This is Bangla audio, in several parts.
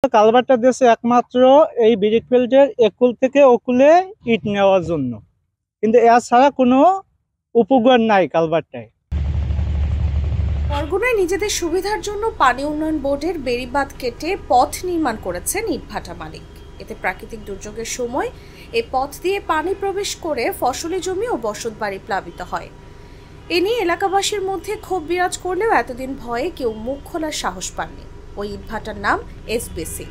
কালভারটা দিয়েছে একমাত্র এই ব্রিকফিল্ডের একুল থেকে ওকুলে ইট নেওয়ার জন্য, কিন্তু এছাড়া কোনো উপকার নাই কালভারটায়। বরগুনায় নিজেদের সুবিধার জন্য পানি উন্নয়ন বোর্ডের বেড়িবাঁধ কেটে পথ নির্মাণ করেছেন ইটভাটা মালিক। এতে প্রাকৃতিক দুর্যোগের সময় এই পথ দিয়ে পানি প্রবেশ করে ফসলি জমি ও বসতবাড়ি প্লাবিত হয়। এ নিয়ে এলাকাবাসীর মধ্যে ক্ষোভ বিরাজ করলেও এতদিন ভয়ে কেউ মুখ খোলার সাহস পাননি। ওই ইটভাটার নাম এসবিসি।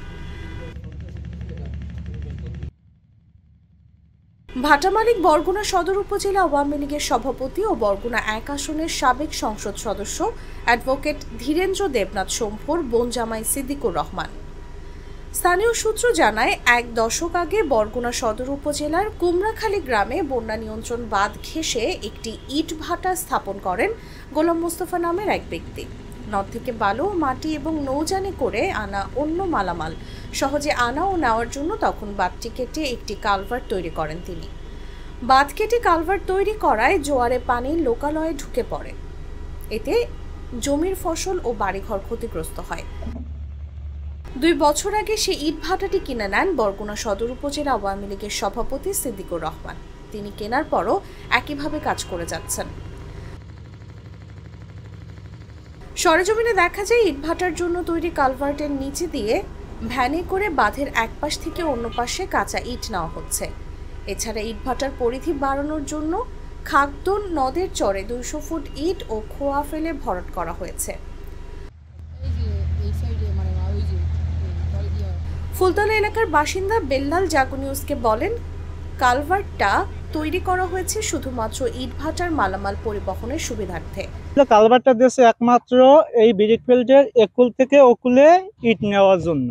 ভাটা মালিক বরগুনা সদর উপজেলা আওয়ামী লীগের সভাপতি ও বরগুনা ১ আসনের সাবেক সংসদ সদস্য অ্যাডভোকেট ধীরেন্দ্র দেবনাথ শম্ভুর বোন জামাই সিদ্দিকুর রহমান। স্থানীয় সূত্র জানায়, ১ দশক আগে বরগুনা সদর উপজেলার কুমড়াখালী গ্রামে বন্যা নিয়ন্ত্রণ বাঁধ ঘেঁষে একটি ইট ভাটা স্থাপন করেন গোলাম মোস্তফা নামের এক ব্যক্তি। নদ থেকে বালু, মাটি এবং নৌযানে করে আনা অন্য মালামাল সহজে আনা ও নেওয়ার জন্য তখন বাঁধটি কেটে একটি কালভার্ট তৈরি করেন তিনি। বাঁধ কেটে কালভার্ট তৈরি করায় জোয়ারে পানি লোকালয়ে ঢুকে পড়ে। এতে জমির ফসল ও বাড়িঘর ক্ষতিগ্রস্ত হয়। ২ বছর আগে সে ইট ভাটাটি কিনে নেন বরগুনা সদর উপজেলা আওয়ামী লীগের সভাপতি সিদ্দিকুর রহমান। তিনি কেনার পরও একইভাবে কাজ করে যাচ্ছেন। সরেজমিনে দেখা যায় ইটভাটার জন্য তৈরি কালভার্টের নিচে দিয়ে ভ্যানে করে বাঁধের এক পাশ থেকে অন্য পাশে কাঁচা ইট নেওয়া হচ্ছে। এছাড়া ইটভাটার পরিধি বাড়ানোর জন্য খাগদন নদের চরে ২০০ ফুট ইট ও খোয়া ফেলে ভরাট করা হয়েছে। ফুলতলা এলাকার বাসিন্দা বেল্লাল জাগো নিউজকে বলেন, কালভার্টটা তৈরি করা হয়েছে শুধুমাত্র ইটভাটার মালামাল পরিবহনের সুবিধার্থে। কালভারটা দিয়েছে একমাত্র এই ব্রিকফিল্ডের একুল থেকে ওকুলে ইট নেওয়ার জন্য,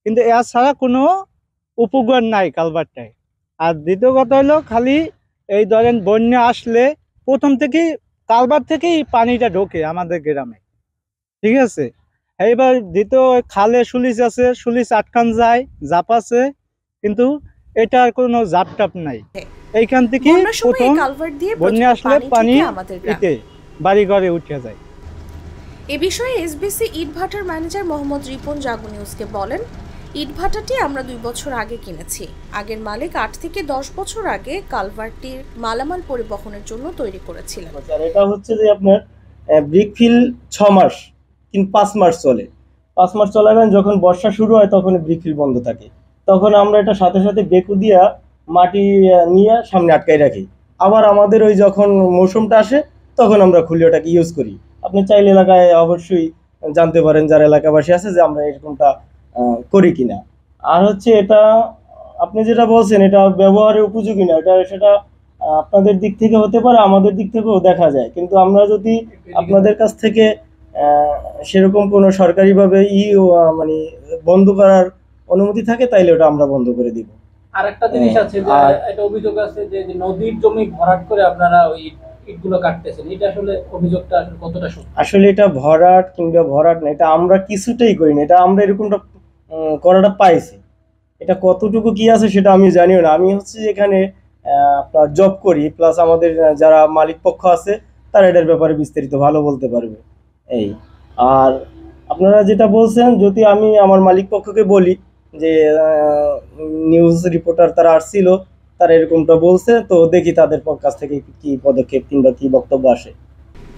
কিন্তু এছাড়া কোনো উপকার নাই কালভারটায়। আর দ্বিতীয় কথা হলো, খালি এই ধরেন বন্যা আসলে প্রথম থেকেই কালভার থেকেই পানিটা ঢোকে আমাদের গ্রামে, ঠিক আছে। এইবার দ্বিতীয় খালে সুলিশ আছে, সুলিশ আটকান যায়, জাপ আছে, কিন্তু এটার কোনো জাপ টাপ নাই। এইখান থেকে প্রথম বন্যা আসলে পানি এতে বাড়ি ঘরে উঠে যায়। এ বিষয়ে এসবিসি ইটভাটার ম্যানেজার মোহাম্মদ রিপন জাগো নিউজকে বলেন, ইটভাটাটি আমরা ২ বছর আগে কিনেছি। আগের মালিক ৮ থেকে ১০ বছর আগে কালভার্টটির মালামাল পরিবহনের জন্য তৈরি করেছিলেন। এটা হচ্ছে যে আপনার ব্রিকফিল ৬ মাস কিন্তু ৫ মাস চলে। ৫ মাস চলাকালীন যখন বর্ষা শুরু হয় তখন ব্রিকফিল বন্ধ থাকে। তখন আমরা এটা সাথে সাথে বেকু দিয়া মাটি নিয়ে সামনে আটকাই রাখি। আবার আমাদের ওই যখন মৌসুমটা আসে তখন আমরা খুলে ওটাকে ইউজ করি। আপনি চাইলে এলাকায় অবশ্যই জানতে পারেন যারা এলাকাবাসী আছে যে আমরা এরকমটা করি কিনা। আর হচ্ছে এটা আপনি যেটা বলছেন এটা ব্যবহারের উপযোগী না, সেটা আপনাদের দিক থেকে হতে পারে, আমাদের দিক থেকেও দেখা যায়। কিন্তু আমরা যদি আপনাদের কাছ থেকে সেরকম কোনো সরকারিভাবে মানে বন্ধ করার অনুমতি থাকে তাইলে ওটা আমরা বন্ধ করে দিব। আর একটা জিনিস আছে যে এটা অভিযোগ আছে যে নদীর জমি ভরাট করে আপনারা ওই ইটগুলো কাটতেছেন, এটা আসলে অভিযোগটা আসলে কতটা সত্যি? আসলে এটা ভরাট কিংবা ভরাট না, এটা আমরা কিছুটাই করি না। এটা আমরা এরকমটা করাটা পাইছি। এটা কতটুকু কি আছে সেটা আমি জানিও না। আমি হচ্ছে এখানে আপনার জব করি, প্লাস আমাদের যারা মালিক পক্ষ আছে তারা এটার ব্যাপারে বিস্তারিত ভালো বলতে পারবে। এই আর আপনারা যেটা বলছেন, যদি আমি আমার মালিক পক্ষকে বলি যে নিউজ রিপোর্টার তারা আসছিল, তারা এরকমটা বলছে, তো দেখি তাদের কাছ থেকে কি পদক্ষেপ কিংবা কি বক্তব্য আসে।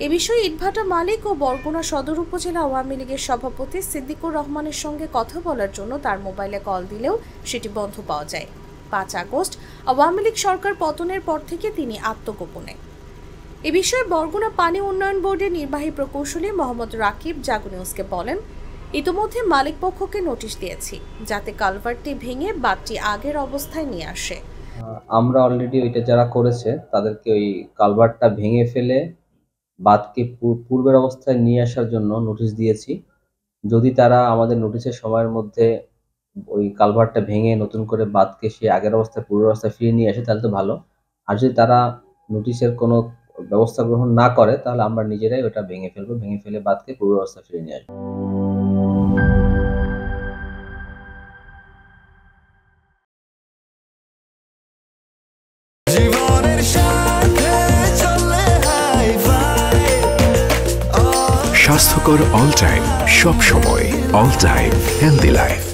এ বিষয়ে ইটভাটা মালিক ও বরগুনা সদর উপজেলা আওয়ামী লীগের সভাপতি সিদ্দিকুর রহমানের সঙ্গে কথা বলার জন্য তার মোবাইলে কল দিলেও সেটি বন্ধ পাওয়া যায়। ৫ আগস্ট আওয়ামী লীগ সরকার পতনের পর থেকে তিনি আত্মগোপনে। এ বিষয়ে বরগুনা পানি উন্নয়ন বোর্ডের নির্বাহী প্রকৌশলী মোহাম্মদ রাকিব জাগো নিউজকে বলেন, ইতিমধ্যে মালিক পক্ষকে নোটিশ দিয়েছি যাতে কালভার্টটি ভেঙে বাঁধটি আগের অবস্থায় নিয়ে আসে। আমরা অলরেডি ওইটা যারা করেছে তাদেরকে ওই কালভার্টটা ভেঙে ফেলে বাঁধকে পূর্বের অবস্থায় নিয়ে আসার জন্য নোটিশ দিয়েছি। যদি তারা আমাদের নোটিশের সময়ের মধ্যে ওই কালভার্টটা ভেঙে নতুন করে বাঁধকে সে আগের অবস্থায় পূর্বের অবস্থায় ফিরিয়ে নিয়ে আসে তাহলে তো ভালো। আর যদি তারা নোটিশের কোনো ব্যবস্থা গ্রহণ না করে তাহলে আমরা নিজেরাই ওটা ভেঙে ফেলবো, ভেঙে ফেলে বাঁধকে পূর্বের অবস্থায় ফিরিয়ে নিয়ে আসবো। স্বাস্থ্যকর অল টাইম, সব সময় অল টাইম হেলদি লাইফ।